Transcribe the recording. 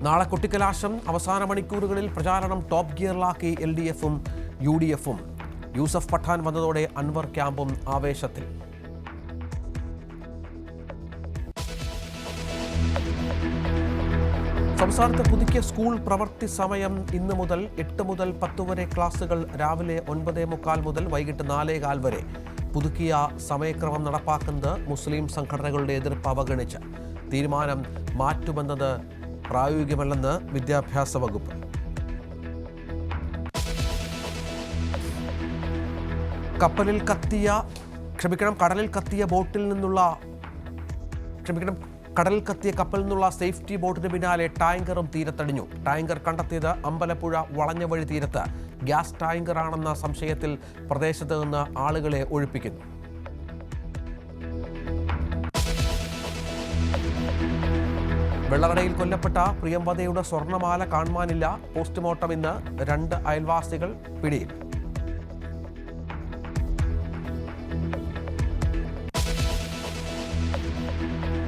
നാളെ കൊട്ടിക്കലാശം. അവസാന മണിക്കൂറുകളിൽ പ്രചാരണം ടോപ്പ് ഗിയറിലാക്കി LDFും UDFും. യൂസഫ് പഠാൻ വന്നതോടെ അൻവർ ക്യാമ്പും ആവേശത്തിൽ. സംസ്ഥാനത്ത് പുതുക്കിയ സ്കൂൾ പ്രവൃത്തി സമയം ഇന്ന് മുതൽ 8 മുതൽ 10 വരെ ക്ലാസുകൾ രാവിലെ 9:45 മുതൽ വൈകിട്ട് 4:15 വരെ. പുതുക്കിയ സമയക്രമം നടപ്പാക്കുന്നത് മുസ്ലിം സംഘടനകളുടെ എതിർപ്പ് അവഗണിച്ച്. തീരുമാനം മാറ്റുമെന്നത് പ്രായോഗികമല്ലെന്ന് വിദ്യാഭ്യാസ വകുപ്പ്. കടലിൽ കത്തിയ കപ്പലിൽ നിന്നുള്ള സേഫ്റ്റി ബോട്ടിന് പിന്നാലെ ടാങ്കറും തീരത്തടിഞ്ഞു. ടാങ്കർ കണ്ടെത്തിയത് അമ്പലപ്പുഴ വളഞ്ഞ വഴി തീരത്ത്. ഗ്യാസ് ടാങ്കറാണെന്ന സംശയത്തിൽ പ്രദേശത്ത് നിന്ന് ആളുകളെ ഒഴിപ്പിക്കുന്നു. വെള്ളറടയിൽ കൊല്ലപ്പെട്ട പ്രിയംവദയുടെ സ്വർണ്ണമാല കാണുവാനില്ല. പോസ്റ്റ്മോർട്ടം ഇന്ന്. 2 അയൽവാസികൾ പിടിയിൽ.